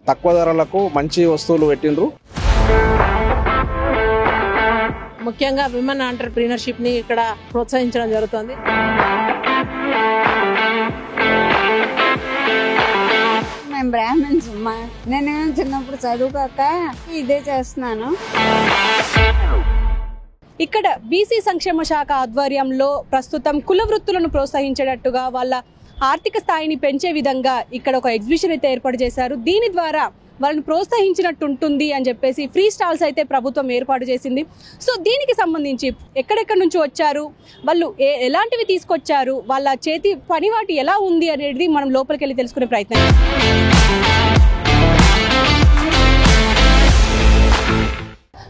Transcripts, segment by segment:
తక్కువ ధరలకు మంచి వస్తువులు పెట్టిండ్రు. ముఖ్యంగా విమెన్ ఎంటర్‌ప్రెన్యూర్‌షిప్ ని ఇక్కడ ప్రోత్సహించడం జరుగుతుంది. మేము బ్రాహ్మణ్స్ అమ్మా. నేను చిన్నప్పుడు చదువుకోక ఇదే చేస్తున్నాను. ఇక్కడ బీసీ సంక్షేమ శాఖ ఆధ్వర్యంలో ప్రస్తుతం కుల వృత్తులను ప్రోత్సహించేటట్టుగా వాళ్ళ ఆర్థిక స్థాయిని పెంచే విధంగా ఇక్కడ ఒక ఎగ్జిబిషన్ అయితే ఏర్పాటు చేశారు. దీని ద్వారా వాళ్ళని ప్రోత్సహించినట్టు ఉంటుంది అని చెప్పేసి ఫ్రీ స్టాల్స్ అయితే ప్రభుత్వం ఏర్పాటు చేసింది. సో దీనికి సంబంధించి ఎక్కడెక్కడి నుంచి వచ్చారు, వాళ్ళు ఎలాంటివి తీసుకొచ్చారు, వాళ్ళ చేతి పనివాటి ఎలా ఉంది అనేది మనం లోపలికి వెళ్ళి తెలుసుకునే ప్రయత్నం.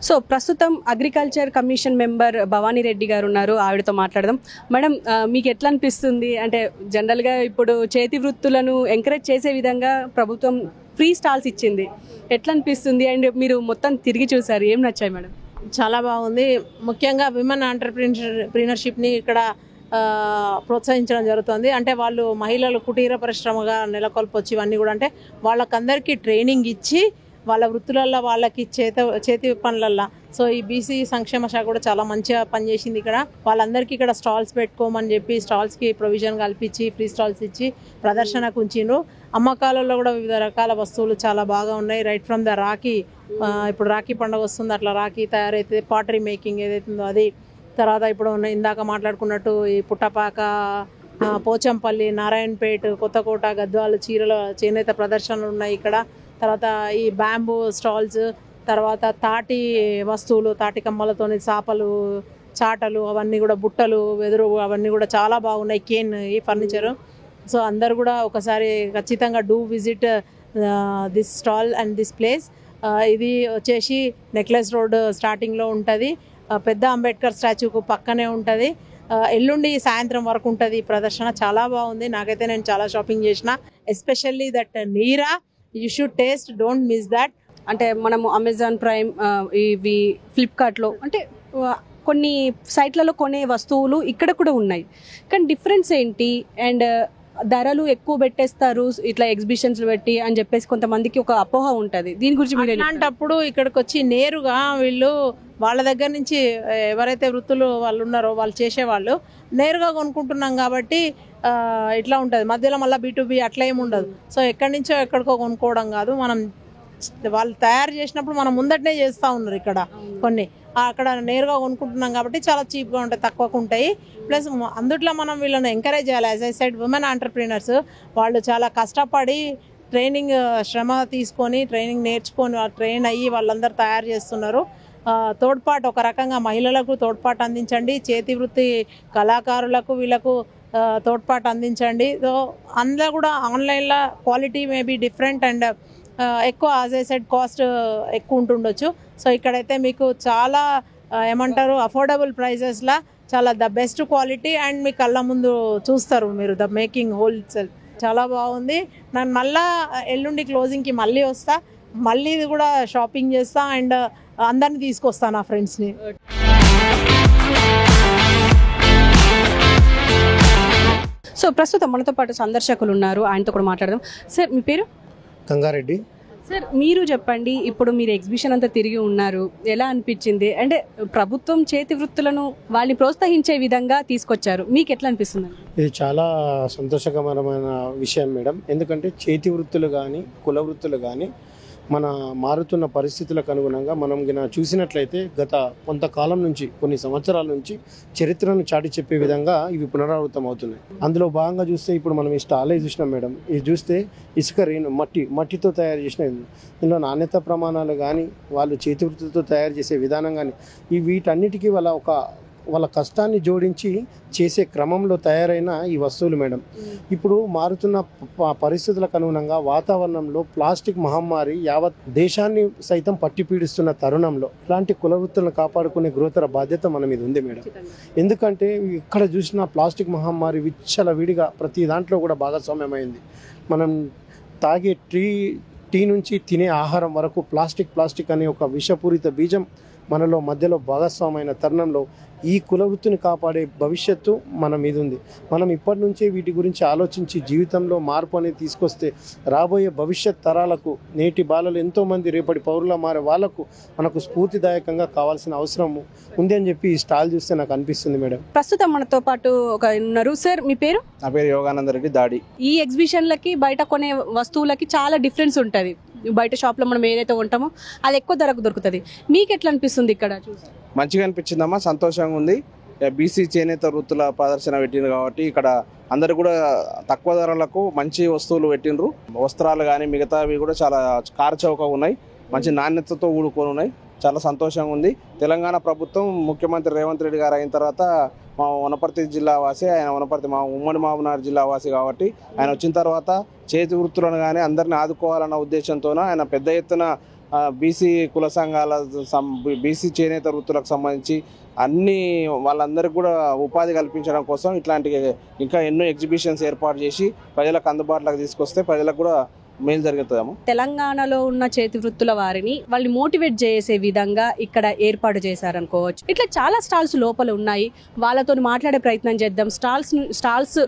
సో ప్రస్తుతం agriculture commission member Bhavani Reddy గారు ఉన్నారు, ఆవిడతో మాట్లాడదాం. మేడం, మీకు ఎట్లా అనిపిస్తుంది? అంటే జనరల్గా ఇప్పుడు చేతి వృత్తులను ఎంకరేజ్ చేసే విధంగా ప్రభుత్వం ఫ్రీ స్టాల్స్ ఇచ్చింది, ఎట్లా అనిపిస్తుంది? అండ్ మీరు మొత్తం తిరిగి చూసారు, ఏం నచ్చాయి మేడం? చాలా బాగుంది. ముఖ్యంగా విమెన్ ఎంటర్‌ప్రెన్యూర్‌షిప్ ని ఇక్కడ ప్రోత్సహించడం జరుగుతుంది. అంటే వాళ్ళు మహిళలు కుటీర పరిశ్రమగా నెలకొల్పొచ్చి ఇవన్నీ కూడా అంటే వాళ్ళకందరికీ ట్రైనింగ్ ఇచ్చి వాళ్ళ వృత్తులల్లో వాళ్ళకి చేతి పనులల్లో. సో ఈ బీసీ సంక్షేమ శాఖ కూడా చాలా మంచిగా పనిచేసింది. ఇక్కడ వాళ్ళందరికీ ఇక్కడ స్టాల్స్ పెట్టుకోమని చెప్పి స్టాల్స్కి ప్రొవిజన్ కల్పించి ఫ్రీ స్టాల్స్ ఇచ్చి ప్రదర్శనకు ఉంచిండ్రు. అమ్మకాలలో కూడా వివిధ రకాల వస్తువులు చాలా బాగా ఉన్నాయి. రైట్ ఫ్రమ్ ద రాఖీ, ఇప్పుడు రాఖీ పండుగ వస్తుంది, అట్లా రాఖీ తయారైతే పాటరీ మేకింగ్ ఏదైతుందో అది. తర్వాత ఇప్పుడు ఇందాక మాట్లాడుకున్నట్టు ఈ పుట్టపాక, పోచంపల్లి, నారాయణపేట, కొత్తకోట, గద్వాలు చీరల చేనేత ప్రదర్శనలు ఉన్నాయి ఇక్కడ. తర్వాత ఈ బ్యాంబూ స్టాల్స్, తర్వాత తాటి వస్తువులు, తాటి కమ్మలతోని చాపలు, చాటలు, అవన్నీ కూడా బుట్టలు, వెదురు, అవన్నీ కూడా చాలా బాగున్నాయి. కేన్ ఈ ఫర్నిచరు. సో అందరు కూడా ఒకసారి ఖచ్చితంగా do visit this stall and this place. ఇది వచ్చేసి నెక్లెస్ రోడ్ స్టార్టింగ్లో ఉంటుంది, పెద్ద అంబేద్కర్ స్టాచ్యూకు పక్కనే ఉంటుంది. ఎల్లుండి సాయంత్రం వరకు ఉంటుంది ప్రదర్శన. చాలా బాగుంది, నాకైతే నేను చాలా షాపింగ్ చేసిన. Especially that neera, you should taste, don't miss that. అంటే మనము అమెజాన్ ప్రైమ్, ఇవి ఫ్లిప్కార్ట్లో అంటే కొన్ని సైట్లలో కొనే వస్తువులు ఇక్కడ కూడా ఉన్నాయి, కానీ డిఫరెన్స్ ఏంటి? అండ్ ధరలు ఎక్కువ పెట్టేస్తారు ఇట్లా ఎగ్జిబిషన్స్ పెట్టి అని చెప్పేసి కొంతమందికి ఒక అపోహ ఉంటుంది. దీని గురించి మీరు అలాంటప్పుడు ఇక్కడికి వచ్చి నేరుగా వీళ్ళు వాళ్ళ దగ్గర నుంచి ఎవరైతే వృత్తులు వాళ్ళు ఉన్నారో వాళ్ళు చేసేవాళ్ళు నేరుగా కొనుక్కుంటున్నాం కాబట్టి ఇట్లా ఉంటుంది. మధ్యలో మళ్ళీ B2B అట్లా ఏమి ఉండదు. సో ఎక్కడి నుంచో ఎక్కడికో కొనుక్కోవడం కాదు, మనం వాళ్ళు తయారు చేసినప్పుడు మనం ముందటనే చేస్తూ ఉన్నారు. ఇక్కడ కొన్ని అక్కడ నేరుగా కొనుక్కుంటున్నాం కాబట్టి చాలా చీప్గా ఉంటాయి, తక్కువకు ఉంటాయి. ప్లస్ అందుట్లో మనం వీళ్ళని ఎంకరేజ్ చేయాలి. As I side women entrepreneurs వాళ్ళు చాలా కష్టపడి ట్రైనింగ్, శ్రమ తీసుకొని ట్రైనింగ్ నేర్చుకొని ట్రైన్ అయ్యి వాళ్ళందరూ తయారు చేస్తున్నారు. తోడ్పాటు ఒక రకంగా మహిళలకు తోడ్పాటు అందించండి, చేతి వృత్తి కళాకారులకు వీళ్ళకు తోడ్పాటు అందించండి. సో అందులో కూడా ఆన్లైన్లో క్వాలిటీ మేబీ డిఫరెంట్ అండ్ ఎక్కువ యాజ్ ఐ సైడ్ కాస్ట్ ఎక్కువ ఉంటుండొచ్చు. సో ఇక్కడైతే మీకు చాలా ఏమంటారు అఫోర్డబుల్ ప్రైజెస్లా చాలా ద బెస్ట్ క్వాలిటీ అండ్ మీ కళ్ళ ముందు చూస్తారు మీరు ద మేకింగ్ హోల్సేల్. చాలా బాగుంది. నేను మళ్ళీ ఎల్లుండి క్లోజింగ్కి మళ్ళీ వస్తా, మళ్ళీ ఇది కూడా షాపింగ్ చేస్తా అండ్ అందరినీ తీసుకొస్తాను నా ఫ్రెండ్స్ని. సో ప్రస్తుతం మనతో పాటు సందర్శకులు ఉన్నారు, ఆయనతో కూడా మాట్లాడదాం. సార్, మీ పేరు? గంగారెడ్డి. సార్, మీరు చెప్పండి, ఇప్పుడు మీరు ఎగ్జిబిషన్ అంతా తిరిగి ఉన్నారు, ఎలా అనిపించింది? అంటే ప్రభుత్వం చేతి వృత్తులను వాళ్ళని ప్రోత్సహించే విధంగా తీసుకొచ్చారు, మీకు ఎట్లా అనిపిస్తుంది? ఇది చాలా సంతోషకరమైన విషయం మేడం. ఎందుకంటే చేతి వృత్తులు కానీ కుల వృత్తులు కానీ మన మారుతున్న పరిస్థితులకు అనుగుణంగా మనం చూసినట్లయితే గత కొంతకాలం నుంచి, కొన్ని సంవత్సరాల నుంచి చరిత్రను చాటి చెప్పే విధంగా ఇవి పునరావృతం అవుతున్నాయి. అందులో భాగంగా చూస్తే ఇప్పుడు మనం ఈ స్టాలే చూసినాం మేడం. ఇది చూస్తే ఇసుక రేణు మట్టితో తయారు చేసిన ఇందులో నాణ్యత ప్రమాణాలు కానీ వాళ్ళు చేతి వృత్తితో తయారు చేసే విధానం కానీ వీటన్నిటికీ వాళ్ళ కష్టాన్ని జోడించి చేసే క్రమంలో తయారైన ఈ వస్తువులు మేడం. ఇప్పుడు మారుతున్న పరిస్థితులకు అనుగుణంగా వాతావరణంలో ప్లాస్టిక్ మహమ్మారి యావత్ దేశాన్ని సైతం పట్టిపీడిస్తున్న తరుణంలో ఇలాంటి కుల వృత్తులను కాపాడుకునే గురుతర బాధ్యత మన మీద ఉంది మేడం. ఎందుకంటే ఇక్కడ చూసిన ప్లాస్టిక్ మహమ్మారి విచ్చలవిడిగా ప్రతి దాంట్లో కూడా భాగస్వామ్యమైంది. మనం తాగే టీ నుంచి తినే ఆహారం వరకు ప్లాస్టిక్ అనే ఒక విషపూరిత బీజం మనలో మధ్యలో భాగస్వామైన తరుణంలో ఈ కుల వృత్తిని కాపాడే భవిష్యత్తు మన మీద ఉంది. మనం ఇప్పటి నుంచే వీటి గురించి ఆలోచించి జీవితంలో మార్పు అనేది తీసుకొస్తే రాబోయే భవిష్యత్ తరాలకు, నేటి బాలలు ఎంతోమంది రేపటి పౌరుల మారే వాళ్ళకు మనకు స్ఫూర్తిదాయకంగా కావాల్సిన అవసరం ఉంది అని చెప్పి ఈ స్టాల్ చూస్తే నాకు అనిపిస్తుంది మేడం. ప్రస్తుతం మనతో పాటు ఒక ఉన్నారు. సార్ మీ పేరు? నా పేరు యోగానంద రెడ్డి దాడి. ఈ ఎగ్జిబిషన్లకి బయట కొనే వస్తువులకి చాలా డిఫరెన్స్ ఉంటుంది. బయట షాప్లో మనం ఏదైతే కొంటామో అది ఎక్కువ ధరకు దొరుకుతుంది. మీకు ఎట్లా అనిపిస్తుంది ఇక్కడ చూసి? మంచిగా అనిపించిందమ్మా, సంతోషంగా ఉంది. బీసీ చేనేత వృత్తుల ప్రదర్శన పెట్టిండ్రు కాబట్టి ఇక్కడ అందరు కూడా తక్కువ ధరలకు మంచి వస్తువులు పెట్టిండ్రు. వస్త్రాలు కానీ మిగతావి కూడా చాలా కారచౌకగా ఉన్నాయి, మంచి నాణ్యతతో కూడుకొని ఉన్నాయి. చాలా సంతోషంగా ఉంది. తెలంగాణ ప్రభుత్వం ముఖ్యమంత్రి రేవంత్ రెడ్డి గారు అయిన తర్వాత మా వనపర్తి జిల్లా వాసి, ఆయన వనపర్తి మా ఉమ్మడి మహబూబ్నగర్ జిల్లా వాసి కాబట్టి ఆయన వచ్చిన తర్వాత చేతి వృత్తులను కానీ అందరిని ఆదుకోవాలన్న ఉద్దేశంతో ఆయన పెద్ద ఎత్తున బీసీ కుల సంఘాల, బీసీ చేనేత వృత్తులకు సంబంధించి అన్ని వాళ్ళందరికీ కూడా ఉపాధి కల్పించడం కోసం ఇట్లాంటి ఇంకా ఎన్నో ఎగ్జిబిషన్స్ ఏర్పాటు చేసి ప్రజలకు అందుబాటులోకి తీసుకొస్తే ప్రజలకు కూడా మేలు జరుగుతుందేమో. తెలంగాణలో ఉన్న చేతి వృత్తుల వారిని వాళ్ళని మోటివేట్ చేసే విధంగా ఇక్కడ ఏర్పాటు చేశారనుకోవచ్చు. ఇట్లా చాలా స్టాల్స్ లోపల ఉన్నాయి. వాళ్ళతో మాట్లాడే ప్రయత్నం చేద్దాం. స్టాల్స్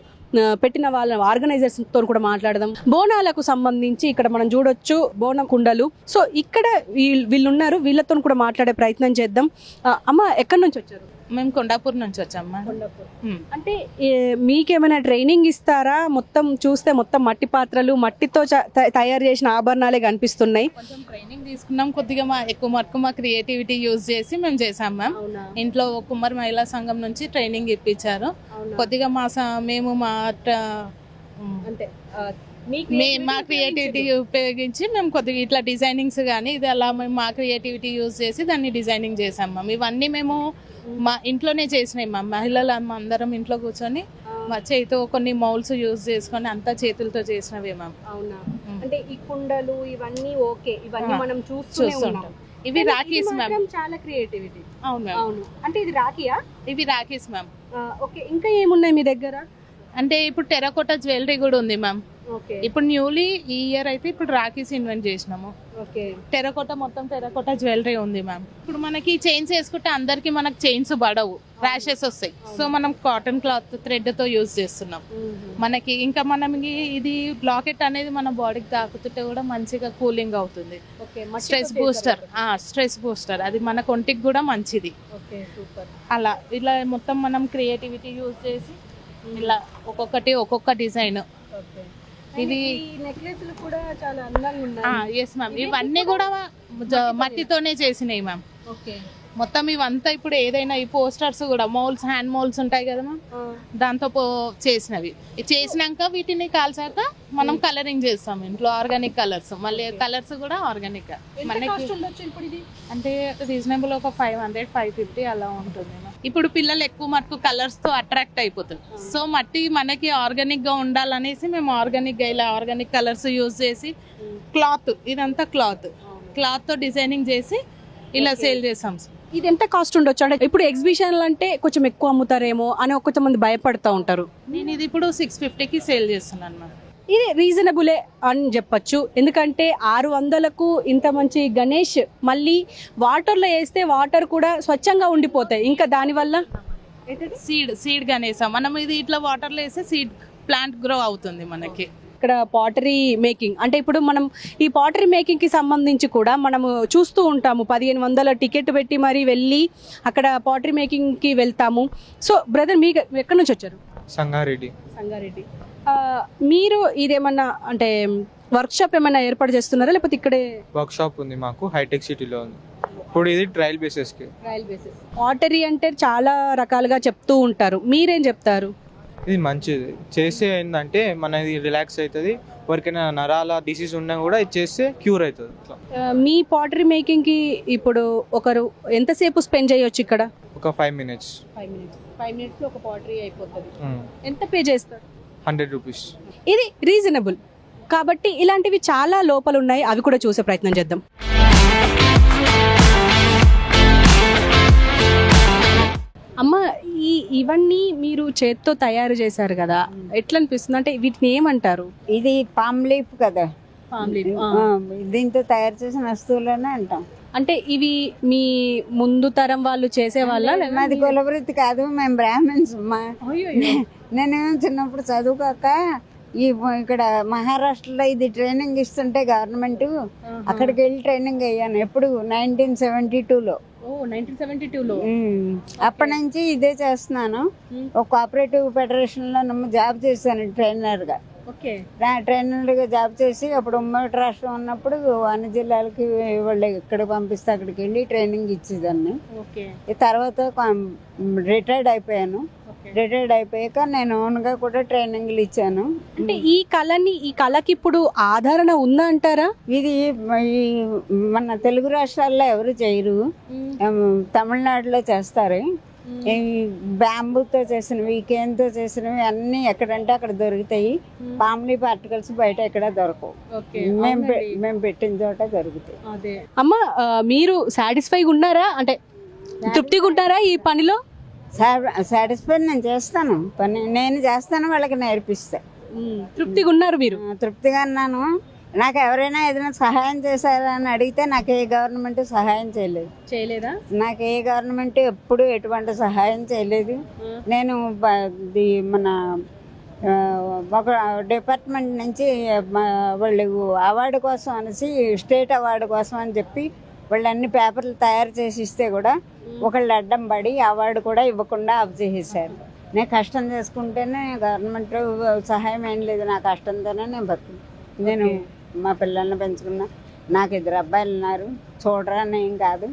పెట్టిన వాళ్ళ ఆర్గనైజర్స్ తో కూడా మాట్లాడదాం. బోనాలకు సంబంధించి ఇక్కడ మనం చూడొచ్చు బోనం కుండలు. సో ఇక్కడ వీళ్ళు ఉన్నారు, వీళ్ళతో కూడా మాట్లాడే ప్రయత్నం చేద్దాం. అమ్మ ఎక్కడి నుంచి వచ్చారు? మేము కొండాపూర్ నుంచి వచ్చామ్మా. అంటే మీకేమైనా ట్రైనింగ్ ఇస్తారా? మొత్తం చూస్తే మొత్తం మట్టి పాత్రలు, మట్టితో తయారు చేసిన ఆభరణాలే కనిపిస్తున్నాయి. కొంచెం ట్రైనింగ్ తీసుకున్నాం. కొద్దిగా ఎక్కువ మటుకు మా క్రియేటివిటీ యూజ్ చేసి మేము చేసాం మ్యామ్. ఇంట్లో కుమ్మరి మహిళా సంఘం నుంచి ట్రైనింగ్ ఇప్పించారు. కొద్దిగా మేము మా క్రియేటివిటీ ఉపయోగించి మేము కొద్దిగా ఇట్లా డిజైనింగ్స్ కానీ ఇది అలా మేము మా క్రియేటివిటీ యూజ్ చేసి దాన్ని డిజైనింగ్ చేసాం మ్యామ్. ఇవన్నీ మేము మా ఇంట్లోనే చేసినాయి మ్యామ్. మహిళలు అందరం ఇంట్లో కూర్చొని మా చేతితో కొన్ని మౌల్స్ యూజ్ చేసుకొని అంతా చేతులతో చేసినవే మ్యామ్. అవునా? అంటే ఈ కుండలు ఇవన్నీ ఓకే, ఇవన్నీ మనం చూస్తుంటాం. ఇవి రాఖీస్ మ్యామ్. చాలా క్రియేటివిటీ. అవును మ్యామ్. అవును. అంటే ఇది రాఖీయా? ఇవి రాఖీస్ మ్యామ్. ఓకే. ఇంకా ఏమున్నాయి మీ దగ్గర? అంటే ఇప్పుడు టెరకోటా జ్యువెలరీ కూడా ఉంది మ్యామ్. ఓకే. ఇప్పుడు న్యూలీ ఈ ఇయర్ అయితే ఇప్పుడు రాఖీస్ ఇన్వెంట్ చేసినాము. ఓకే. టెరకోటా మొత్తం టెరకోటా జ్యువెలరీ ఉంది మ్యామ్. ఇప్పుడు మనకి చైన్స్ వేసుకుంటే అందరికి మనకు చైన్స్ పడవు, ర్యాషెస్ వస్తాయి. సో మనం కాటన్ క్లాత్ థ్రెడ్ తో యూజ్ చేస్తున్నాం. మనకి ఇంకా ఇది బ్లాకెట్ అనేది మన బాడీకి తాకుతుంటే కూడా మంచిగా కూలింగ్ అవుతుంది. స్ట్రెస్ బూస్టర్ అది మన ఒంటికి కూడా మంచిది. అలా ఇలా మొత్తం మనం క్రియేటివిటీ యూజ్ చేసి ఇలా ఒక్కొక్క డిజైన్. ఇవి నెక్లెస్లు కూడా చాలా అందంగా ఉన్నాయి. Yes ma'am. ఇవన్నీ కూడా మట్టితోనే చేసినాయి మ్యామ్. ఓకే. మొత్తం ఇవంతా ఇప్పుడు ఏదైనా ఈ పోస్టర్స్ కూడా మౌల్స్, హ్యాండ్ మౌల్స్ ఉంటాయి కదా మ్యామ్, దాంతో చేసినవి. చేసినాక వీటిని కాల్చాక మనం కలరింగ్ చేస్తాం ఇంట్లో, ఆర్గానిక్ కలర్స్. మళ్ళీ కలర్స్ కూడా ఆర్గానిక్. మనకి అంటే రీజనబుల్ ఒక 500-550 అలా ఉంటుంది. ఇప్పుడు పిల్లలు ఎక్కువ మటుకు కలర్స్ తో అట్రాక్ట్ అయిపోతుంది. సో మట్టి మనకి ఆర్గానిక్ గా ఉండాలనేసి మేము ఆర్గానిక్ గా ఇలా ఆర్గానిక్ కలర్స్ యూజ్ చేసి క్లాత్, ఇదంతా క్లాత్ తో డిజైనింగ్ చేసి ఇలా సేల్ చేసాం. ఇది ఎంత కాస్ట్ ఉండొచ్చు? అంటే ఇప్పుడు ఎగ్జిబిషన్లు అంటే కొంచెం ఎక్కువ అమ్ముతారేమో అని కొంతమంది భయపడుతూ ఉంటారు. నేను ఇది ఇప్పుడు 650కి సేల్ చేస్తున్నాను మ్యామ్. ఇది రీజనబులే అని చెప్పచ్చు. ఎందుకంటే 600కు ఇంత మంచి గణేష్, మళ్ళీ వాటర్లో వేస్తే వాటర్ కూడా స్వచ్ఛంగా ఉండిపోతాయి. ఇంకా దానివల్ల సీడ్ గణేశ మనం ఇది ఇట్లా వాటర్లో వేస్తే సీడ్ ప్లాంట్ గ్రో అవుతుంది మనకి. ఇక్కడ పాటరీ మేకింగ్ అంటే ఇప్పుడు మనం ఈ పాటరీ మేకింగ్ కి సంబంధించి కూడా మనము చూస్తూ ఉంటాము. 1500 టికెట్ పెట్టి మరి వెళ్ళి అక్కడ పాటరీ మేకింగ్ కి వెళ్తాము. సో బ్రదర్, మీకు ఎక్కడి నుంచి వచ్చారు? సంగారెడ్డి. మీరు ఇదేమన్నా అంటే వర్క్ షాప్ ఏమైనా ఏర్పాటు చేస్తున్నారా, లేకపోతే ఇక్కడే? వర్క్ షాప్ ఉంది మాకు, హైటెక్ సిటీలో ఉంది. ఇప్పుడు ఇది ట్రయల్ బేసిస్. పాటరీ అంటే చాలా రకాలుగా చెప్తూ ఉంటారు, మీరేం చెప్తారు? ఇది మంచిది చేస్తే ఏంటంటే మనది రిలాక్స్ అవుతుంది. ఎవరికైనా నరాల డిసీజ్ ఉన్నా కూడా ఇది చేస్తే క్యూర్ అవుతుంది. మీ పాటరీ మేకింగ్ కి ఇప్పుడు ఒకరు ఎంతసేపు స్పెండ్ చేయొచ్చు ఇక్కడ? ఒక 5 minutes. 5 minutes లో ఒక పాటరీ అయిపోతుంది. ఎంత పే చేస్తారు? 100 rupees. ఇది రీజనబుల్ కాబట్టి ఇలాంటివి చాలా లోపల ఉన్నాయి, అవి కూడా చూసే ప్రయత్నం చేద్దాం. అమ్మ, ఇవన్నీ మీరు చేత్తో తయారు చేశారు కదా, ఎట్లా అనిపిస్తుంది? అంటే వీటిని ఏమంటారు? ఇది పామ్ లీఫ్ కదా, పామ్ లీఫ్. దీంతో తయారు చేసిన వస్తువులనే అంటాం. అంటే ఇవి మీ ముందు తరం వాళ్ళు చేసే వాళ్ళ? మాది కులవృత్తి కాదు, మేము బ్రాహ్మణ్స్ అమ్మా. నేను చిన్నప్పుడు చదువుకోక ఇక్కడ మహారాష్ట్రలో ఇది ట్రైనింగ్ ఇస్తుంటే గవర్నమెంట్ అక్కడికి వెళ్ళి ట్రైనింగ్ అయ్యాను. ఎప్పుడు 1972లో. అప్పటి నుంచి ఇదే చేస్తున్నాను. ఒక కోఆపరేటివ్ ఫెడరేషన్ లో జాబ్ చేశాను ట్రైనర్ గా. ట్రైనర్ గా జాబ్ చేసి అప్పుడు ఉమ్మడి రాష్ట్రం ఉన్నప్పుడు అన్ని జిల్లాలకి వాళ్ళు ఎక్కడ పంపిస్తే అక్కడికి వెళ్ళి ట్రైనింగ్ ఇచ్చేదాన్ని. తర్వాత రిటైర్డ్ అయిపోయాను. రిటైర్డ్ అయిపోయాక నేను ఓన్ గా కూడా ట్రైనింగ్లు ఇచ్చాను. అంటే ఈ కళకి ఇప్పుడు ఆదరణ ఉందా అంటారా? ఇది మన తెలుగు రాష్ట్రాల్లో ఎవరు చేయరు, తమిళనాడులో చేస్తారు. ఈ బ్యాంబూతో చేసినవి, కేన్తో చేసినవి అన్ని ఎక్కడంటే అక్కడ దొరుకుతాయి. పామ్లీ పార్టికల్స్ బయట ఎక్కడ దొరకవు, మేము పెట్టిన చోట దొరుకుతాయి. అమ్మ, మీరు సాటిస్ఫైగా ఉన్నారా? అంటే తృప్తిగా ఉంటారా ఈ పనిలో? సాటిస్ఫైడ్ నేను చేస్తాను పని, నేను చేస్తాను, వాళ్ళకి నేర్పిస్తా. తృప్తిగా ఉన్నారు మీరు? తృప్తిగా ఉన్నాను. నాకు ఎవరైనా ఏదైనా సహాయం చేశారా అని అడిగితే నాకు ఏ గవర్నమెంట్ సహాయం చేయలేదా? నాకు ఏ గవర్నమెంట్ ఎప్పుడు ఎటువంటి సహాయం చేయలేదు. నేను మన ఒక డిపార్ట్మెంట్ నుంచి వాళ్ళు అవార్డు కోసం అనేసి, స్టేట్ అవార్డు కోసం అని చెప్పి వాళ్ళు అన్ని పేపర్లు తయారు చేసి ఇస్తే కూడా ఒకళ్ళు అడ్డం పడి అవార్డు కూడా ఇవ్వకుండా ఆఫ్ చేసేసారు. నేను కష్టం చేసుకుంటేనే గవర్నమెంట్ సహాయం ఏం లేదు, నా కష్టంతోనే నేను బతుకు. నేను మా పిల్లల్ని పెంచుకున్నా, నాకు 2 అబ్బాయిలు ఉన్నారు, చూడరా ఏం కాదు,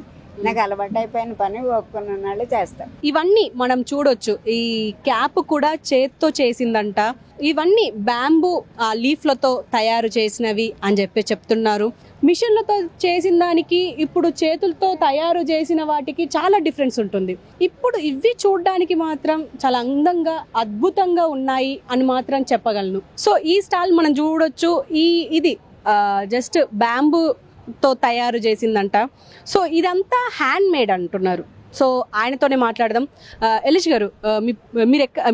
నాకు అలవాటు అయిపోయిన పని ఒప్పుకున్న వాళ్ళు చేస్తాను. ఇవన్నీ మనం చూడొచ్చు. ఈ క్యాప్ కూడా చేత్తో చేసిందంట. ఇవన్నీ బ్యాంబూ లీఫ్లతో తయారు చేసినవి అని చెప్తున్నారు. మిషన్లతో చేసిన దానికి ఇప్పుడు చేతులతో తయారు చేసిన వాటికి చాలా డిఫరెన్స్ ఉంటుంది. ఇప్పుడు ఇవి చూడడానికి మాత్రం చాలా అందంగా, అద్భుతంగా ఉన్నాయి అని మాత్రం చెప్పగలను. సో ఈ స్టాల్ మనం చూడొచ్చు. ఇది జస్ట్ బ్యాంబూతో తయారు చేసిందంట. సో ఇదంతా హ్యాండ్ మేడ్ అంటున్నారు. సో ఆయనతోనే మాట్లాడదాం. ఎలిష్ గారు,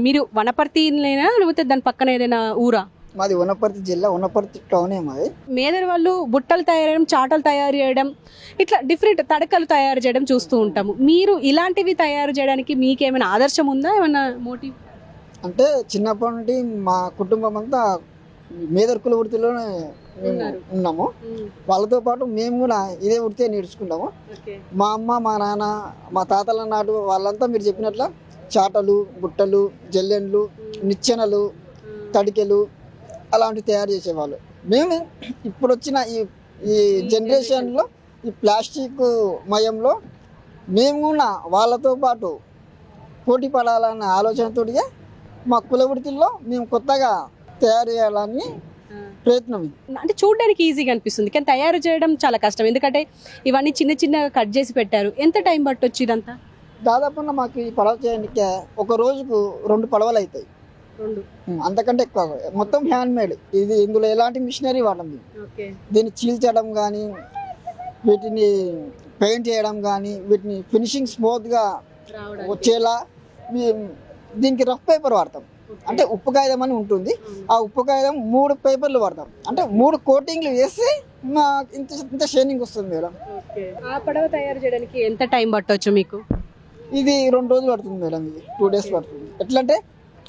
మీరు వనపర్తినేనా లేకపోతే దాని పక్కన ఏదైనా ఊరా? మాది వనపర్తి జిల్లా, వనపర్తి టౌనే మాది. మేదర్ వాళ్ళు బుట్టలు తయారు చేయడం, చాటలు తయారు చేయడం, ఇట్లా డిఫరెంట్ తడకలు తయారు చేయడం చూస్తూ ఉంటాము. మీరు ఇలాంటివి తయారు చేయడానికి మీకేమైనా ఆదర్శం ఉందా, ఏమైనా మోటివ్? అంటే చిన్నప్పటి నుండి మా కుటుంబం అంతా మేదర్ కుల వృత్తిలోనే ఉన్నాము. వాళ్ళతో పాటు మేము కూడా ఇదే వృత్తి నేర్చుకున్నాము. మా అమ్మ, మా నాన్న, మా తాతల నాటు వాళ్ళంతా మీరు చెప్పినట్ల చాటలు, బుట్టలు, జల్లెండ్లు, నిచ్చెనలు, తడికెలు అలాంటివి తయారు చేసేవాళ్ళు. మేము ఇప్పుడు వచ్చిన ఈ జనరేషన్లో ఈ ప్లాస్టిక్ మయంలో మేము కూడా వాళ్ళతో పాటు పోటీ పడాలన్న ఆలోచనతోటిగా మా కుల వృత్తిలో మేము కొత్తగా తయారు చేయాలని ప్రయత్నం. అంటే చూడడానికి ఈజీగా అనిపిస్తుంది, కానీ తయారు చేయడం చాలా కష్టం. ఎందుకంటే ఇవన్నీ చిన్న చిన్నగా కట్ చేసి పెట్టారు. ఎంత టైం పట్టొచ్చు ఇదంతా? దాదాపుగా మాకు ఈ పడవ చేయడానికి ఒక రోజుకు 2 పడవలు అవుతాయి, అంతకంటే ఎక్కువ. మొత్తం హ్యాండ్ మేడ్. ఇది ఇందులో ఎలాంటి మిషనరీ వాడడం. దీన్ని చీల్చడం కానీ, వీటిని పెయింట్ చేయడం కానీ, వీటిని ఫినిషింగ్ స్మూత్గా వచ్చేలా దీనికి రఫ్ పేపర్ వాడతాం. అంటే ఉప్పు కాగితం అని ఉంటుంది. ఆ ఉప్పు కాగితం 3 పేపర్లు వాడతాం. అంటే 3 కోటింగ్లు వేసి ఇంత షైనింగ్ వస్తుంది మేడం. ఆ పడవ తయారు చేయడానికి ఎంత టైం పట్టవచ్చు మీకు? ఇది 2 రోజులు పడుతుంది మేడం. ఇది 2 days పడుతుంది. ఎట్లా అంటే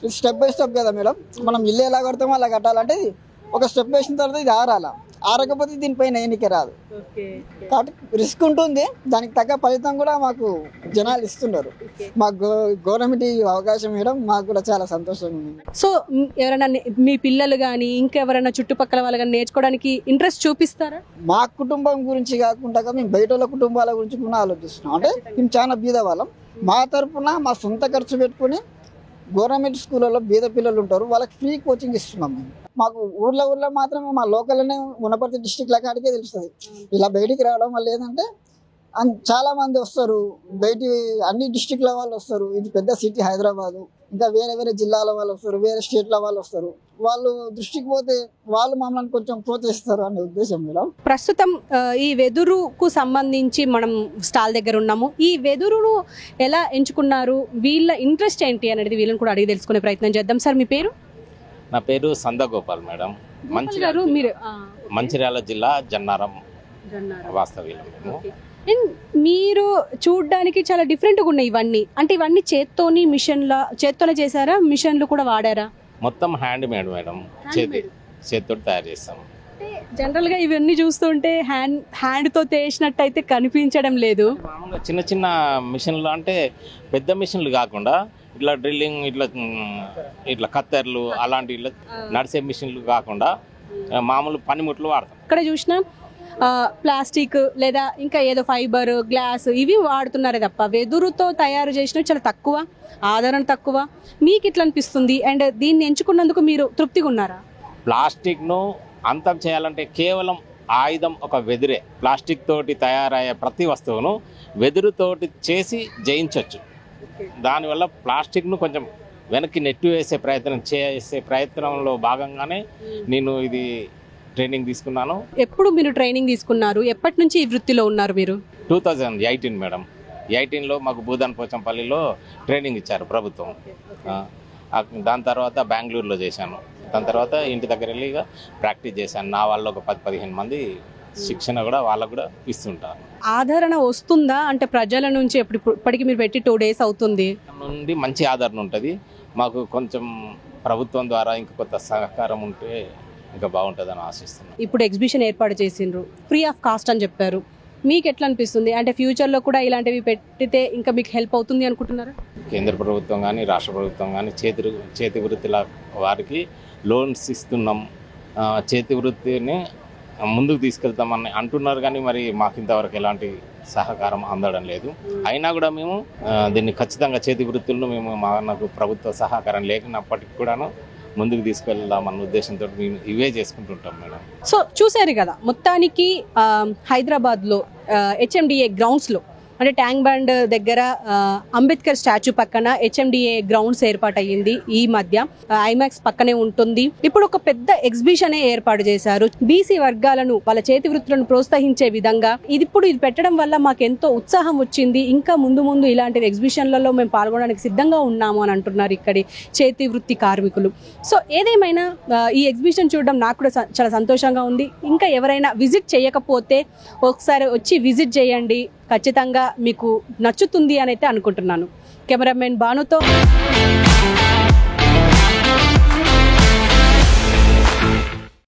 ఇది స్టెప్ బై స్టెప్ కదా మేడం. మనం ఇల్లు ఎలా కడతామో అలా కట్టాలంటే ఒక స్టెప్ వేసిన తర్వాత ఇది ఆరకపోతే దీనిపైన ఎన్నిక రాదు. కాబట్టి రిస్క్ ఉంటుంది. దానికి తగ్గ ఫలితం కూడా మాకు జనాలు ఇస్తున్నారు. మాకు గవర్నమెంట్ అవకాశం ఇవ్వడం మాకు కూడా చాలా సంతోషంగా ఉంది. సో ఎవరైనా మీ పిల్లలు కానీ ఇంకెవరైనా చుట్టుపక్కల వాళ్ళు కానీ నేర్చుకోవడానికి ఇంట్రెస్ట్ చూపిస్తారా? మా కుటుంబం గురించి కాకుండా మేము బయట వాళ్ళ కుటుంబాల గురించి కూడా ఆలోచిస్తున్నాం. అంటే మేము చాలా బీద వాళ్ళం. మా తరఫున మా సొంత ఖర్చు పెట్టుకుని గవర్నమెంట్ స్కూళ్ళలో బీద పిల్లలు ఉంటారు, వాళ్ళకి ఫ్రీ కోచింగ్ ఇస్తున్నాం మేము. మాకు ఊర్లో మాత్రం మా లోకల్లోనే వనపర్తి డిస్టిక్ కాడికే తెలుస్తుంది. ఇలా బయటికి రావడం వల్ల ఏంటంటే చాలా మంది వస్తారు, బయటి అన్ని డిస్టిక్ల వాళ్ళు వస్తారు. ఇది పెద్ద సిటీ హైదరాబాదు. ఇంకా వేరే జిల్లాల వాళ్ళు వస్తారు, వేరే స్టేట్ల వాళ్ళు వస్తారు. వాళ్ళు దృష్టికి పోతే వాళ్ళు మమ్మల్ని కొంచెం ప్రోత్సహిస్తారు అనే ఉద్దేశం మేడం. ప్రస్తుతం ఈ వెదురుకు సంబంధించి మనం స్టాల్ దగ్గర ఉన్నాము. ఈ వెదురును ఎలా ఎంచుకున్నారు, వీళ్ళ ఇంట్రెస్ట్ ఏంటి అనేది వీళ్ళని కూడా అడిగి తెలుసుకునే ప్రయత్నం చేద్దాం. సార్, మీ పేరు? నా పేరు సందగోపాల్ మేడం. మీరు మంచిర్యాల జిల్లా జన్నారం వాస్తవ్యులం. అండ్ మీరు చూడడానికి చాలా డిఫరెంట్గా ఉన్నాయి ఇవన్నీ. అంటే ఇవన్నీ చేత్తోనే చేశారా, మిషన్లు కూడా వాడారా? మొత్తం హ్యాండ్ మేడ్ మేడం, చేతితో తయారు చేస్తాం. జనరల్గా ఇవన్నీ చూస్తుంటే హ్యాండ్తో చేసినట్టు అయితే కనిపించడం లేదు. మామూలుగా చిన్న చిన్న మిషన్లు అంటే పెద్ద మిషన్లు కాకుండా ఇట్లా డ్రిల్లింగ్, ఇట్లా కత్తెర్లు అలాంటి ఇట్లా నడిచే మిషన్లు కాకుండా మామూలు పనిముట్లు వాడతాం. ఇక్కడ చూసినా ప్లాస్టిక్ లేదా ఇంకా ఏదో ఫైబర్, గ్లాస్ ఇవి వాడుతున్నారే తప్ప వెదురుతో తయారు చేసినవి చాలా తక్కువ, ఆదరణ తక్కువ. మీకు ఇట్లా అనిపిస్తుంది? అండ్ దీన్ని ఎంచుకున్నందుకు మీరు తృప్తిగా ఉన్నారా? ప్లాస్టిక్ను అంతం చేయాలంటే కేవలం ఆయుధం ఒక వెదురే. ప్లాస్టిక్ తోటి తయారయ్యే ప్రతి వస్తువును వెదురుతోటి చేసి జయించవచ్చు. దానివల్ల ప్లాస్టిక్ను కొంచెం వెనక్కి నెట్టివేసే చేసే ప్రయత్నంలో భాగంగానే నేను ఇది ట్రైనింగ్ తీసుకున్నాను. ఎప్పుడు మీరు ట్రైనింగ్ తీసుకున్నారు? ఎప్పటి నుంచి ఈ వృత్తిలో ఉన్నారు మీరు? 2018 మేడం. 18లో మాకు భూదాన్ పోచంపల్లిలో ట్రైనింగ్ ఇచ్చారు ప్రభుత్వం. దాని తర్వాత బెంగళూరులో చేశాను. దాని తర్వాత ఇంటి దగ్గర వెళ్ళి ప్రాక్టీస్ చేశాను. నా వాళ్ళు ఒక 10-15 మంది శిక్షణ కూడా వాళ్ళకు కూడా ఇస్తుంటారు. ఆదరణ వస్తుందా? అంటే ప్రజల నుంచి ఇప్పటికి మీరు పెట్టి 2 days అవుతుంది నుండి మంచి ఆదరణ ఉంటుంది. మాకు కొంచెం ప్రభుత్వం ద్వారా ఇంకా కొత్త సహకారం ఉంటే ఇంకా బాగుంటుందని ఆశిస్తున్నాను. ఇప్పుడు ఎగ్జిబిషన్ ఏర్పాటు చేసిండ్రు, ఫ్రీ ఆఫ్ కాస్ట్ అని చెప్పారు. మీకు ఎట్లా అనిపిస్తుంది? అంటే ఫ్యూచర్లో కూడా ఇలాంటివి పెట్టితే ఇంకా మీకు హెల్ప్ అవుతుంది అనుకుంటున్నారా? కేంద్ర ప్రభుత్వం కానీ రాష్ట్ర ప్రభుత్వం కానీ చేతి వృత్తుల వారికి లోన్స్ ఇస్తున్నాం, చేతి వృత్తిని ముందుకు తీసుకెళ్తామని అంటున్నారు. కానీ మరి మాకు ఇంతవరకు ఎలాంటి సహకారం అందడం లేదు. అయినా కూడా మేము దీన్ని ఖచ్చితంగా చేతి వృత్తులను నాకు ప్రభుత్వ సహకారం లేకున్నప్పటికీ కూడాను ముందుకు తీసుకెళ్దామన్న ఉద్దేశంతో మేము ఇవే చేసుకుంటుంటాం మేడం. సో చూసారు కదా, మొత్తానికి హైదరాబాద్లో HMDA గ్రౌండ్స్లో అంటే ట్యాంక్ బండ్ దగ్గర అంబేద్కర్ స్టాచ్యూ పక్కన HMDA గ్రౌండ్స్ ఏర్పాటయ్యింది. ఈ మధ్య ఐమాక్స్ పక్కనే ఉంటుంది. ఇప్పుడు ఒక పెద్ద ఎగ్జిబిషన్ ఏర్పాటు చేశారు. బీసీ వర్గాలను వాళ్ళ చేతి వృత్తులను ప్రోత్సహించే విధంగా. ఇది పెట్టడం వల్ల మాకు ఎంతో ఉత్సాహం వచ్చింది. ఇంకా ముందు ఇలాంటి ఎగ్జిబిషన్లలో మేము పాల్గొనడానికి సిద్ధంగా ఉన్నాము అని అంటున్నారు ఇక్కడి చేతి వృత్తి కార్మికులు. సో ఏదేమైనా ఈ ఎగ్జిబిషన్ చూడడం నాకు కూడా చాలా సంతోషంగా ఉంది. ఇంకా ఎవరైనా విజిట్ చేయకపోతే ఒకసారి వచ్చి విజిట్ చేయండి, ఖచ్చితంగా మీకు నచ్చుతుంది అని అయితే అనుకుంటున్నాను. కెమెరామెన్ బానుతో